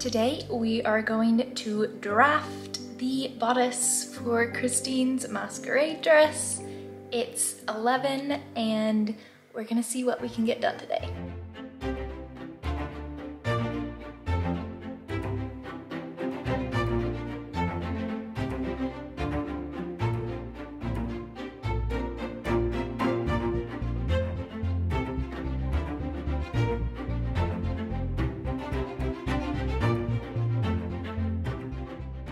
Today we are going to draft the bodice for Christine's masquerade dress. It's 11 and we're gonna see what we can get done today.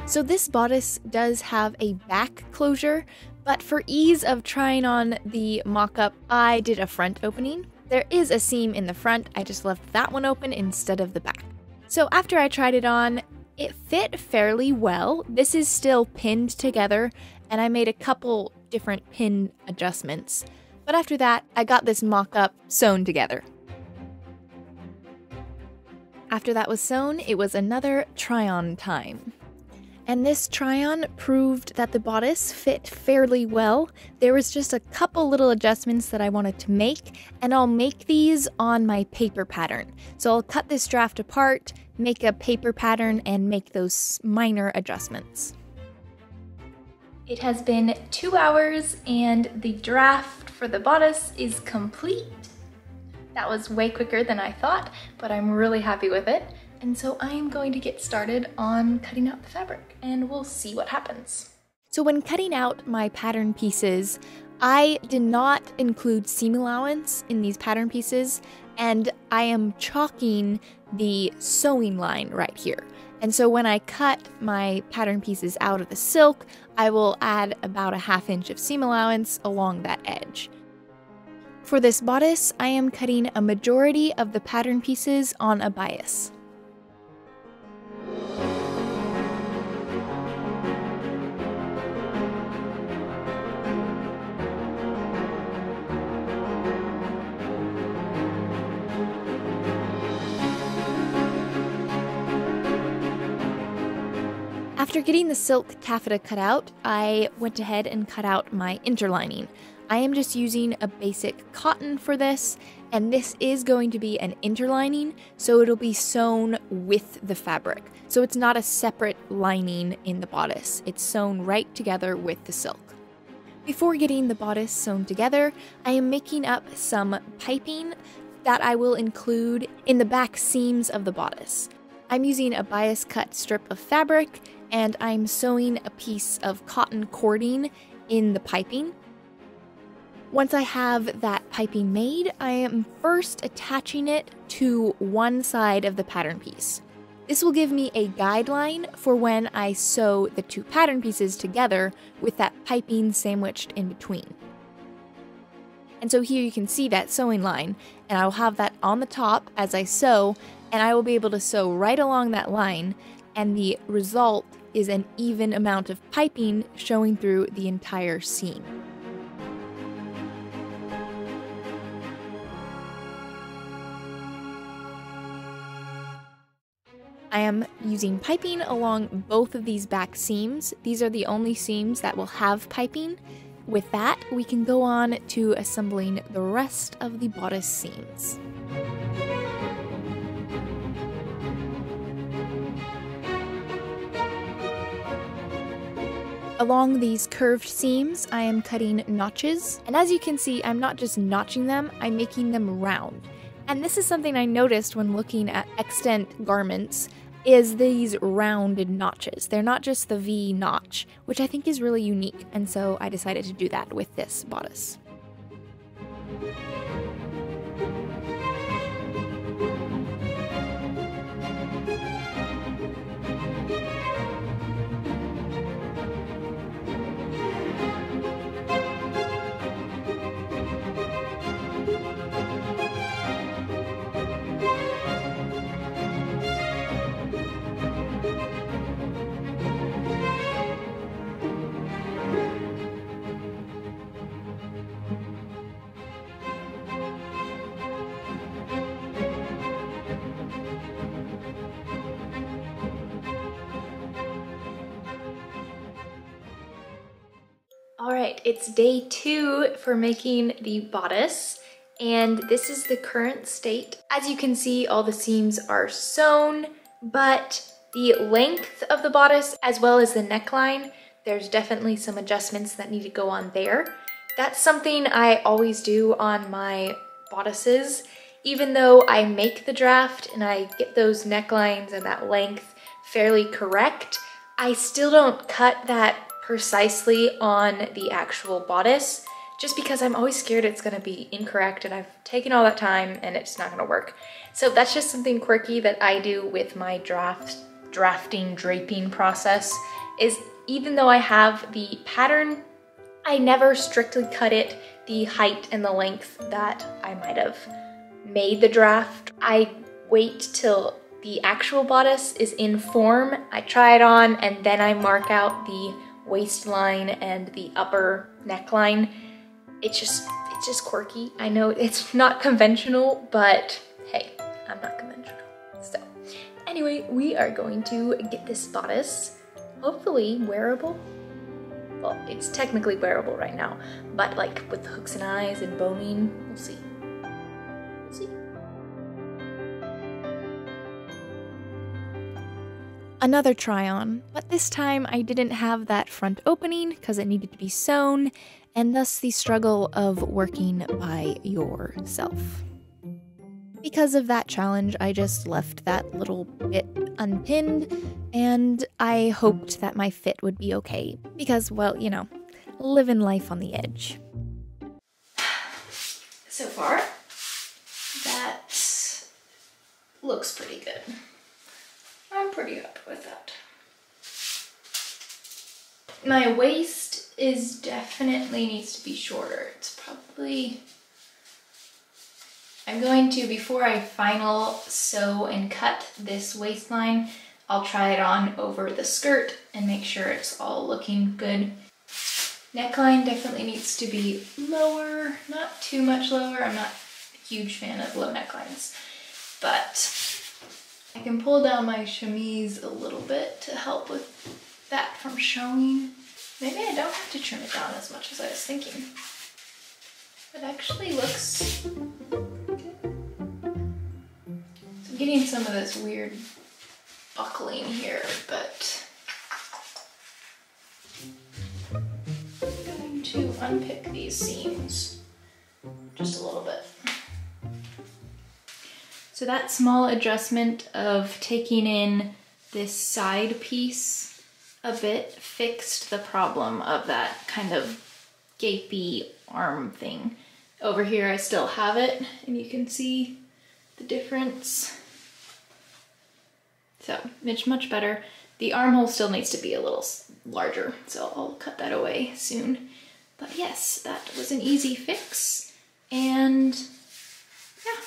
So this bodice does have a back closure, but for ease of trying on the mock-up, I did a front opening. There is a seam in the front, I just left that one open instead of the back. So after I tried it on, it fit fairly well. This is still pinned together, and I made a couple different pin adjustments. But after that, I got this mock-up sewn together. After that was sewn, it was another try-on time. And this try-on proved that the bodice fit fairly well. There was just a couple little adjustments that I wanted to make, and I'll make these on my paper pattern. So I'll cut this draft apart, make a paper pattern, and make those minor adjustments. It has been 2 hours and the draft for the bodice is complete. That was way quicker than I thought, but I'm really happy with it. And so I am going to get started on cutting out the fabric and we'll see what happens. So when cutting out my pattern pieces, I did not include seam allowance in these pattern pieces, and I am chalking the sewing line right here. And so when I cut my pattern pieces out of the silk, I will add about a ½ inch of seam allowance along that edge. For this bodice, I am cutting a majority of the pattern pieces on a bias. After getting the silk taffeta cut out, I went ahead and cut out my interlining. I am just using a basic cotton for this, and this is going to be an interlining, so it'll be sewn with the fabric. So it's not a separate lining in the bodice, it's sewn right together with the silk. Before getting the bodice sewn together, I am making up some piping that I will include in the back seams of the bodice. I'm using a bias cut strip of fabric, and I'm sewing a piece of cotton cording in the piping. Once I have that piping made, I am first attaching it to one side of the pattern piece. This will give me a guideline for when I sew the two pattern pieces together with that piping sandwiched in between. And so here you can see that sewing line, and I'll have that on the top as I sew, and I will be able to sew right along that line, and the result is an even amount of piping showing through the entire seam. I am using piping along both of these back seams. These are the only seams that will have piping. With that, we can go on to assembling the rest of the bodice seams. Along these curved seams, I am cutting notches, and as you can see, I'm not just notching them, I'm making them round. And this is something I noticed when looking at extant garments, is these rounded notches. They're not just the V notch, which I think is really unique, and so I decided to do that with this bodice. Alright, it's day 2 for making the bodice, and this is the current state. As you can see, all the seams are sewn, but the length of the bodice as well as the neckline, there's definitely some adjustments that need to go on there. That's something I always do on my bodices. Even though I make the draft and I get those necklines and that length fairly correct, I still don't cut that precisely on the actual bodice, just because I'm always scared it's gonna be incorrect and I've taken all that time and it's not gonna work. So that's just something quirky that I do with my draping process, is even though I have the pattern, I never strictly cut it the height and the length that I might have made the draft. I wait till the actual bodice is in form, I try it on, and then I mark out the waistline and the upper neckline. It's just quirky. I know it's not conventional, but hey, I'm not conventional. So anyway, we are going to get this bodice hopefully wearable. Well, it's technically wearable right now, but like with hooks and eyes and boning, we'll see. We'll see. Another try on, but this time I didn't have that front opening because it needed to be sewn, and thus the struggle of working by yourself. Because of that challenge, I just left that little bit unpinned, and I hoped that my fit would be okay, because, well, you know, living life on the edge. So far, that looks pretty good. I'm pretty happy with that. My waist is definitely needs to be shorter. It's probably, I'm going to, before I final sew and cut this waistline, I'll try it on over the skirt and make sure it's all looking good. Neckline definitely needs to be lower, not too much lower. I'm not a huge fan of low necklines, but I can pull down my chemise a little bit to help with that from showing. Maybe I don't have to trim it down as much as I was thinking. It actually looks good. So I'm getting some of this weird buckling here, but I'm going to unpick these seams just a little bit. So that small adjustment of taking in this side piece a bit fixed the problem of that kind of gapey arm thing. Over here I still have it, and you can see the difference. So it's much better. The armhole still needs to be a little larger, so I'll cut that away soon. But yes, that was an easy fix, and yeah.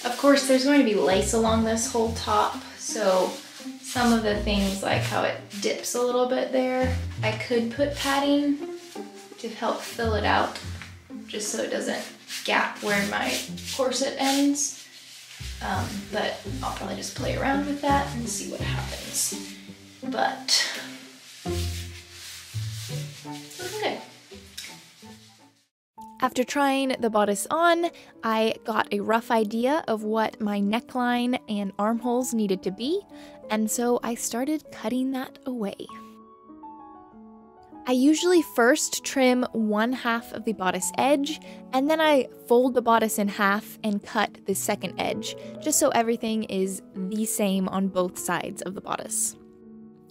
Of course, there's going to be lace along this whole top, so some of the things, like how it dips a little bit there, I could put padding to help fill it out, just so it doesn't gap where my corset ends. But I'll probably just play around with that and see what happens. But okay. After trying the bodice on, I got a rough idea of what my neckline and armholes needed to be, and so I started cutting that away. I usually first trim 1/2 of the bodice edge, and then I fold the bodice in half and cut the second edge, just so everything is the same on both sides of the bodice.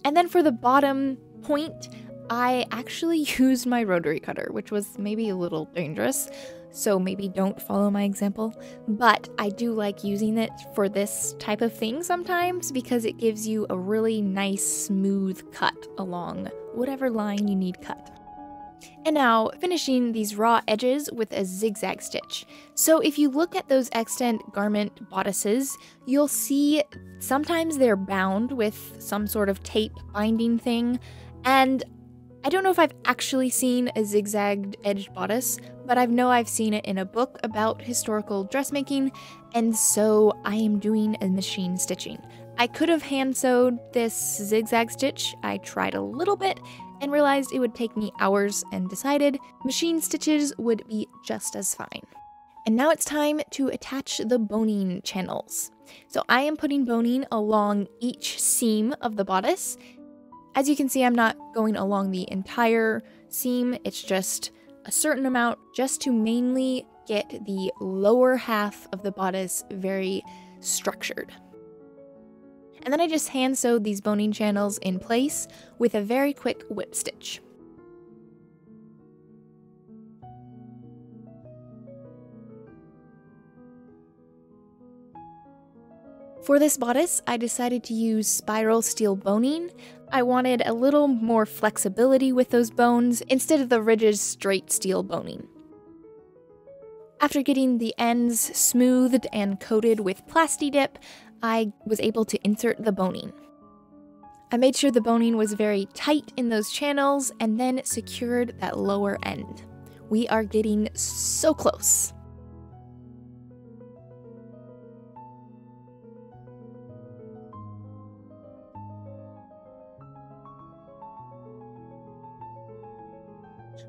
And then for the bottom point, I actually used my rotary cutter, which was maybe a little dangerous, so maybe don't follow my example, but I do like using it for this type of thing sometimes because it gives you a really nice smooth cut along whatever line you need cut. And now finishing these raw edges with a zigzag stitch. So if you look at those extant garment bodices, you'll see sometimes they're bound with some sort of tape binding thing, and I don't know if I've actually seen a zigzagged edged bodice, but I know I've seen it in a book about historical dressmaking, and so I am doing a machine stitching. I could have hand sewed this zigzag stitch. I tried a little bit, and realized it would take me hours and decided machine stitches would be just as fine. And now it's time to attach the boning channels. So I am putting boning along each seam of the bodice. As you can see, I'm not going along the entire seam, it's just a certain amount just to mainly get the lower half of the bodice very structured. And then I just hand sewed these boning channels in place with a very quick whip stitch. For this bodice, I decided to use spiral steel boning. I wanted a little more flexibility with those bones instead of the rigid straight steel boning. After getting the ends smoothed and coated with Plasti Dip, I was able to insert the boning. I made sure the boning was very tight in those channels and then secured that lower end. We are getting so close.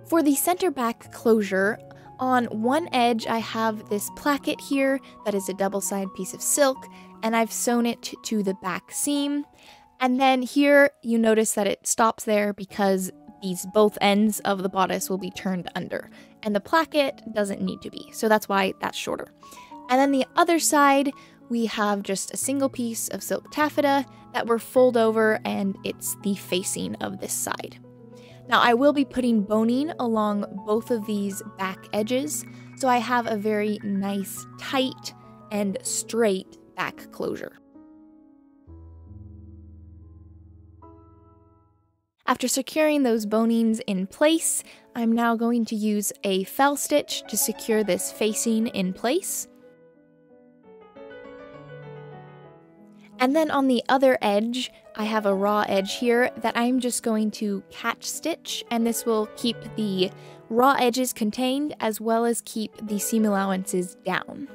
For the center back closure, on one edge I have this placket here that is a double-sided piece of silk, and I've sewn it to the back seam. And then here you notice that it stops there because both ends of the bodice will be turned under, and the placket doesn't need to be, so that's why that's shorter. And then the other side, we have just a single piece of silk taffeta that we're fold over, and it's the facing of this side. Now I will be putting boning along both of these back edges, so I have a very nice, tight, and straight back closure. After securing those bonings in place, I'm now going to use a fell stitch to secure this facing in place. And then on the other edge, I have a raw edge here that I'm just going to catch stitch, and this will keep the raw edges contained as well as keep the seam allowances down.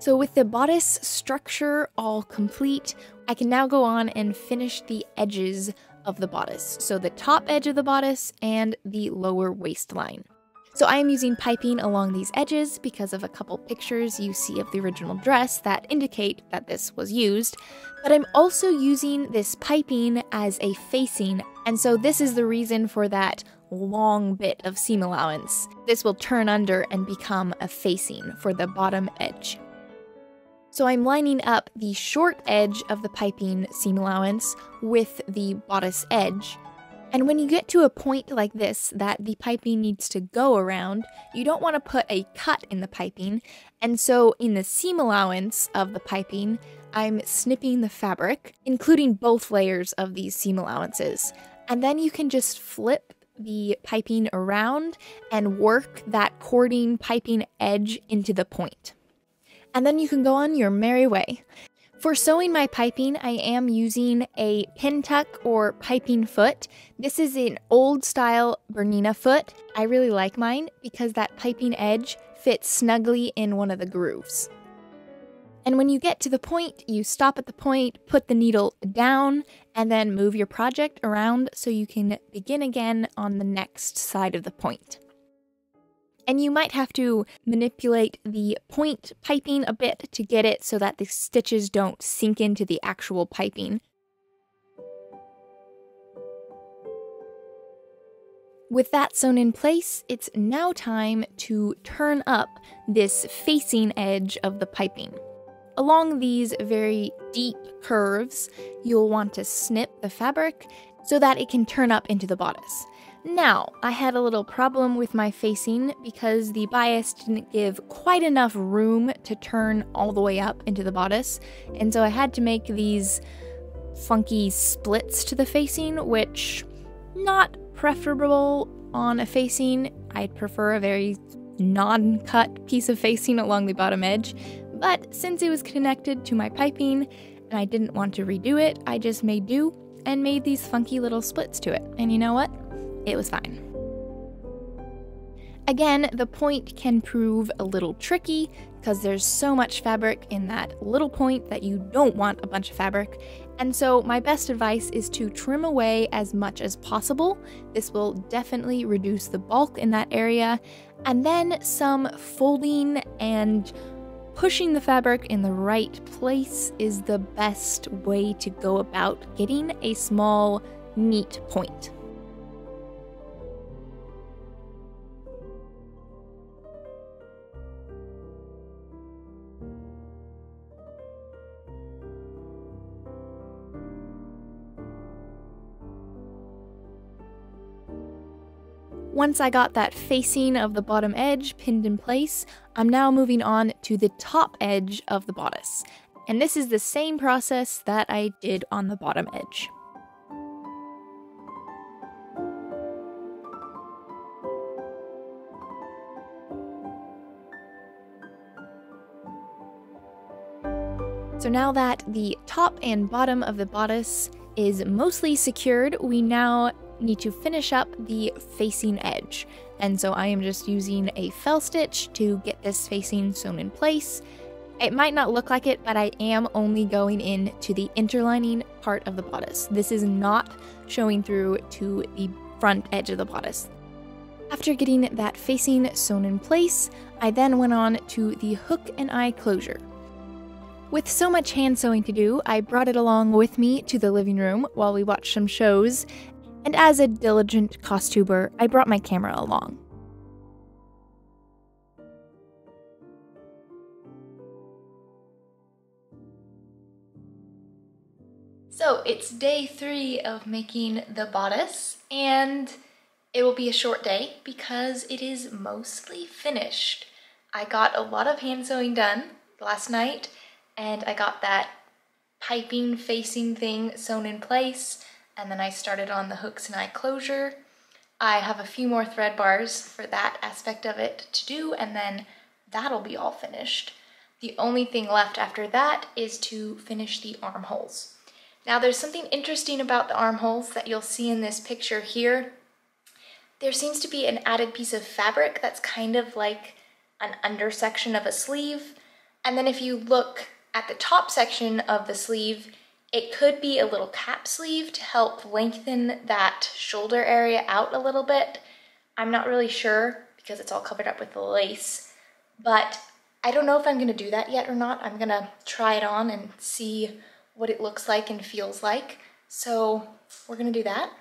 So with the bodice structure all complete, I can now go on and finish the edges of the bodice. So the top edge of the bodice and the lower waistline. So I am using piping along these edges because of a couple pictures you see of the original dress that indicate that this was used, but I'm also using this piping as a facing, and so this is the reason for that long bit of seam allowance. This will turn under and become a facing for the bottom edge. So I'm lining up the short edge of the piping seam allowance with the bodice edge. And when you get to a point like this that the piping needs to go around, you don't want to put a cut in the piping, and so in the seam allowance of the piping, I'm snipping the fabric, including both layers of these seam allowances. And then you can just flip the piping around and work that cording piping edge into the point. And then you can go on your merry way. For sewing my piping, I am using a pin tuck or piping foot. This is an old style Bernina foot. I really like mine because that piping edge fits snugly in one of the grooves. And when you get to the point, you stop at the point, put the needle down, and then move your project around so you can begin again on the next side of the point. And you might have to manipulate the point piping a bit to get it so that the stitches don't sink into the actual piping. With that sewn in place, it's now time to turn up this facing edge of the piping. Along these very deep curves, you'll want to snip the fabric so that it can turn up into the bodice. Now, I had a little problem with my facing because the bias didn't give quite enough room to turn all the way up into the bodice, and so I had to make these funky splits to the facing, which not preferable on a facing. I'd prefer a very non-cut piece of facing along the bottom edge, but since it was connected to my piping and I didn't want to redo it, I just made do and made these funky little splits to it, and you know what? It was fine. Again, the point can prove a little tricky because there's so much fabric in that little point that you don't want a bunch of fabric. And so my best advice is to trim away as much as possible. This will definitely reduce the bulk in that area. And then some folding and pushing the fabric in the right place is the best way to go about getting a small, neat point. Once I got that facing of the bottom edge pinned in place, I'm now moving on to the top edge of the bodice. And this is the same process that I did on the bottom edge. So now that the top and bottom of the bodice is mostly secured, we now need to finish up the facing edge. And so I am just using a fell stitch to get this facing sewn in place. It might not look like it, but I am only going into the interlining part of the bodice. This is not showing through to the front edge of the bodice. After getting that facing sewn in place, I then went on to the hook and eye closure. With so much hand sewing to do, I brought it along with me to the living room while we watched some shows, and as a diligent costumer, I brought my camera along. So it's day 3 of making the bodice, and it will be a short day because it is mostly finished. I got a lot of hand sewing done last night, and I got that piping facing thing sewn in place, and then I started on the hooks and eye closure. I have a few more thread bars for that aspect of it to do, and then that'll be all finished. The only thing left after that is to finish the armholes. Now there's something interesting about the armholes that you'll see in this picture here. There seems to be an added piece of fabric that's kind of like an undersection of a sleeve, and then if you look at the top section of the sleeve, it could be a little cap sleeve to help lengthen that shoulder area out a little bit. I'm not really sure because it's all covered up with the lace, but I don't know if I'm gonna do that yet or not. I'm gonna try it on and see what it looks like and feels like. So we're gonna do that.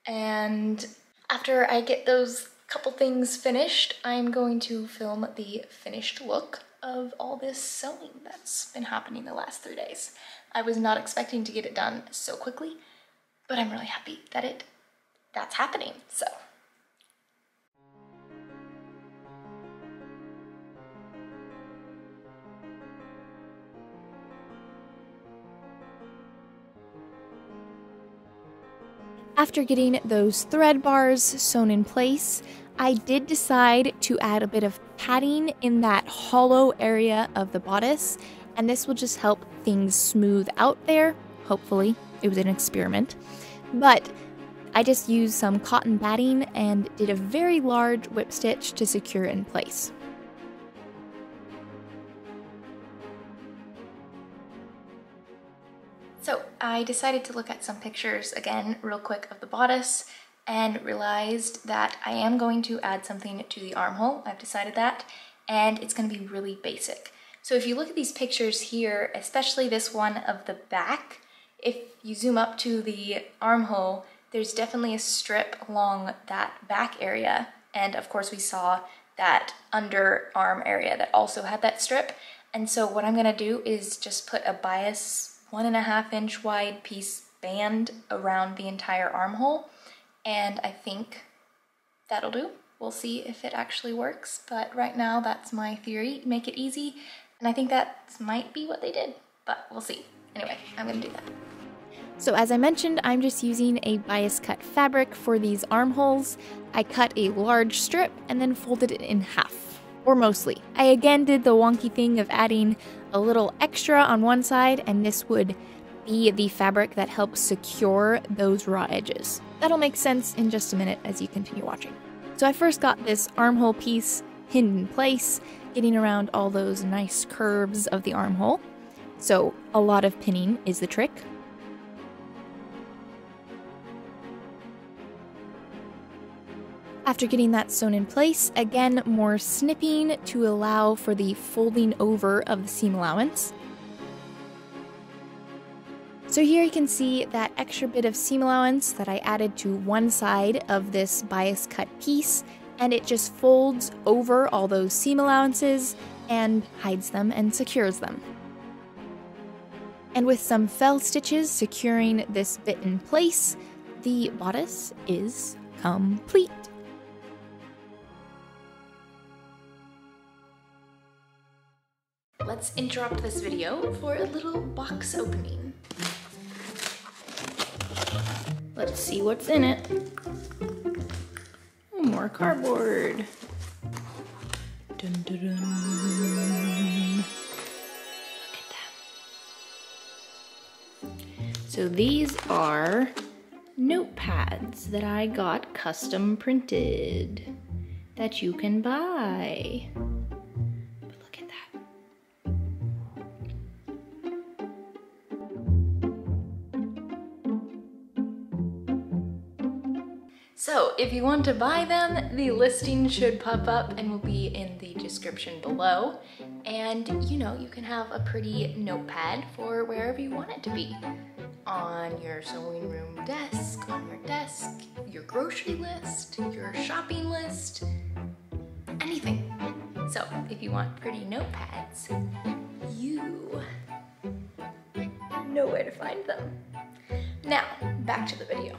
And after I get those couple things finished, I'm going to film the finished look of all this sewing that's been happening the last 3 days. I was not expecting to get it done so quickly, but I'm really happy that that's happening, so. After getting those thread bars sewn in place, I did decide to add a bit of padding in that hollow area of the bodice, and this will just help things smooth out there, hopefully. It was an experiment. But I just used some cotton batting and did a very large whip stitch to secure it in place. So I decided to look at some pictures again real quick of the bodice and realized that I am going to add something to the armhole. I've decided that, and it's going to be really basic. So if you look at these pictures here, especially this one of the back, if you zoom up to the armhole, there's definitely a strip along that back area, and of course we saw that underarm area that also had that strip. And so what I'm going to do is just put a bias 1.5 inch wide piece band around the entire armhole, and I think that'll do. We'll see if it actually works, but right now that's my theory. Make it easy, and I think that might be what they did, but we'll see. Anyway, I'm gonna do that. So as I mentioned, I'm just using a bias cut fabric for these armholes. I cut a large strip and then folded it in half, or mostly. I again did the wonky thing of adding a little extra on one side, and this would be the fabric that helps secure those raw edges. That'll make sense in just a minute as you continue watching. So I first got this armhole piece pinned in place, getting around all those nice curves of the armhole. So a lot of pinning is the trick. After getting that sewn in place, again, more snipping to allow for the folding over of the seam allowance. So here you can see that extra bit of seam allowance that I added to one side of this bias cut piece, and it just folds over all those seam allowances and hides them and secures them. And with some fell stitches securing this bit in place, the bodice is complete. Let's interrupt this video for a little box opening. Let's see what's in it. Oh, more cardboard. Dun, dun, dun. Look at that. So these are notepads that I got custom printed that you can buy. But look at that. So if you want to buy them, the listing should pop up and will be in the description below. And you know, you can have a pretty notepad for wherever you want it to be. On your sewing room desk, on your desk, your grocery list, your shopping list, anything. So if you want pretty notepads, you know where to find them. Now, back to the video.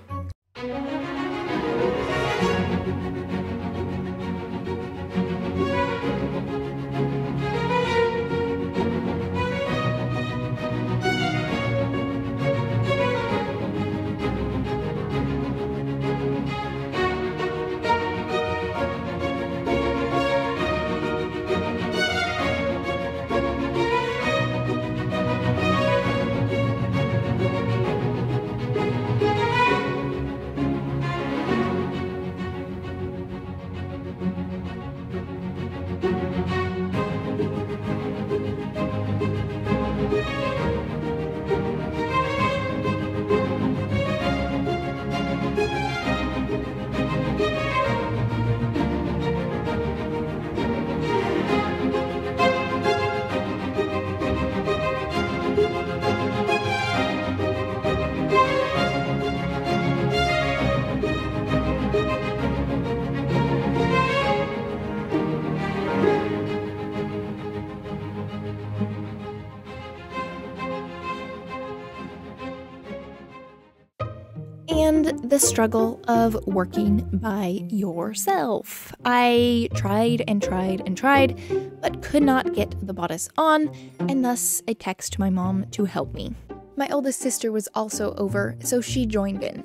And the struggle of working by yourself. I tried and tried and tried, but could not get the bodice on, and thus I texted my mom to help me. My oldest sister was also over, so she joined in.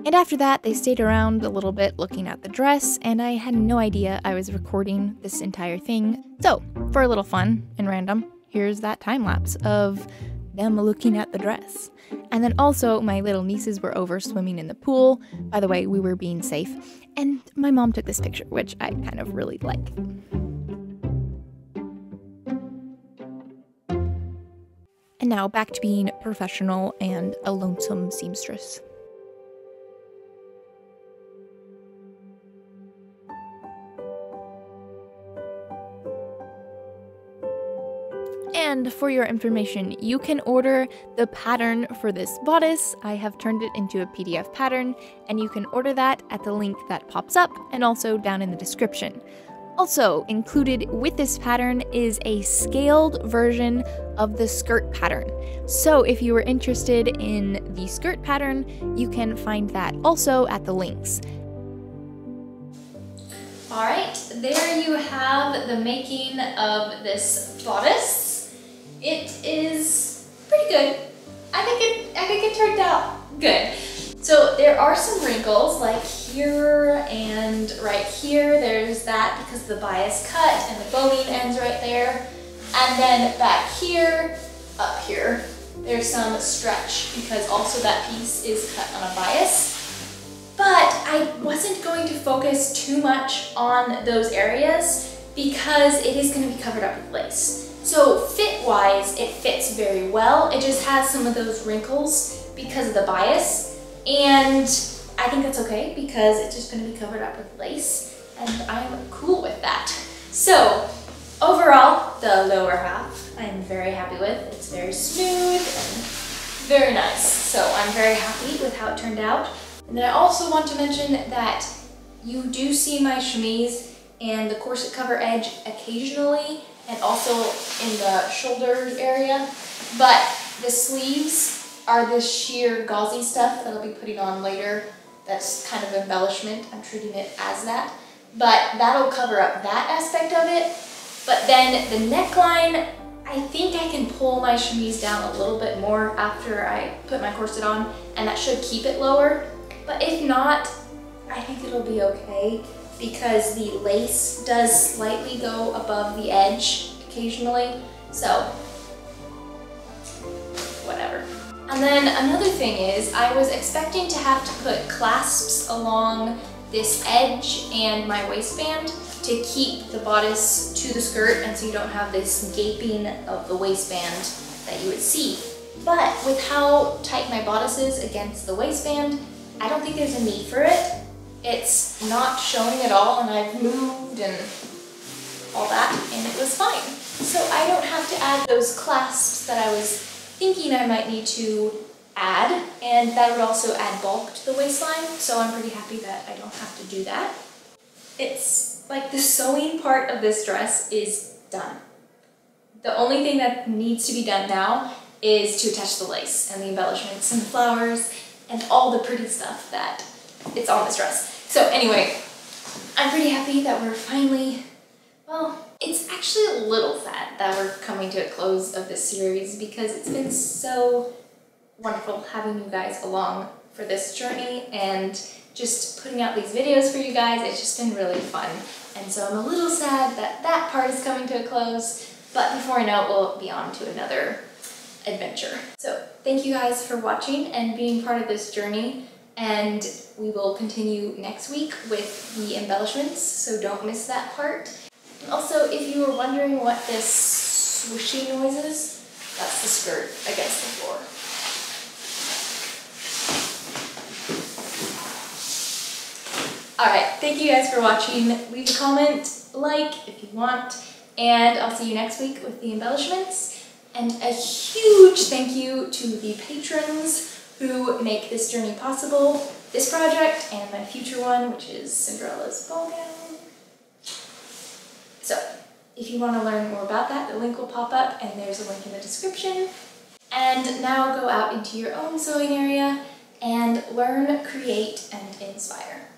And after that, they stayed around a little bit looking at the dress, and I had no idea I was recording this entire thing. So, for a little fun and random, here's that time lapse of them looking at the dress. And then also my little nieces were over swimming in the pool. By the way, we were being safe. And my mom took this picture, which I kind of really like. And now back to being professional and a lonesome seamstress. And for your information, you can order the pattern for this bodice. I have turned it into a PDF pattern, and you can order that at the link that pops up and also down in the description. Also included with this pattern is a scaled version of the skirt pattern. So if you were interested in the skirt pattern, you can find that also at the links. All right, there you have the making of this bodice. It is pretty good. I think it turned out good. So there are some wrinkles like here and right here. There's that because the bias cut and the boning ends right there. And then back here, up here, there's some stretch because also that piece is cut on a bias. But I wasn't going to focus too much on those areas because it is going to be covered up with lace. So fit-wise, it fits very well. It just has some of those wrinkles because of the bias, and I think that's okay because it's just going to be covered up with lace, and I'm cool with that. So overall, the lower half I'm very happy with. It's very smooth and very nice. So I'm very happy with how it turned out. And then I also want to mention that you do see my chemise and the corset cover edge occasionally, and also in the shoulder area, but the sleeves are this sheer gauzy stuff that I'll be putting on later. That's kind of embellishment. I'm treating it as that, but that'll cover up that aspect of it. But then the neckline, I think I can pull my chemise down a little bit more after I put my corset on, and that should keep it lower. But if not, I think it'll be okay because the lace does slightly go above the edge occasionally, so whatever. And then another thing is, I was expecting to have to put clasps along this edge and my waistband to keep the bodice to the skirt, and so you don't have this gaping of the waistband that you would see. But with how tight my bodice is against the waistband, I don't think there's a need for it. It's not showing at all, and I've moved and all that, and it was fine. So I don't have to add those clasps that I was thinking I might need to add, and that would also add bulk to the waistline, so I'm pretty happy that I don't have to do that. It's like the sewing part of this dress is done. The only thing that needs to be done now is to attach the lace and the embellishments and the flowers and all the pretty stuff that it's on this dress. So anyway, I'm pretty happy that we're finally, well, it's actually a little sad that we're coming to a close of this series because it's been so wonderful having you guys along for this journey and just putting out these videos for you guys. It's just been really fun. And so I'm a little sad that that part is coming to a close, but before I know it, we'll be on to another adventure. So thank you guys for watching and being part of this journey, and we will continue next week with the embellishments, so don't miss that part. And also, if you were wondering what this swooshy noise is, that's the skirt against the floor. Alright, thank you guys for watching. Leave a comment, like if you want, and I'll see you next week with the embellishments. And a huge thank you to the patrons who make this journey possible, this project and my future one, which is Cinderella's ball gown. So, if you want to learn more about that, the link will pop up and there's a link in the description. And now go out into your own sewing area and learn, create, and inspire.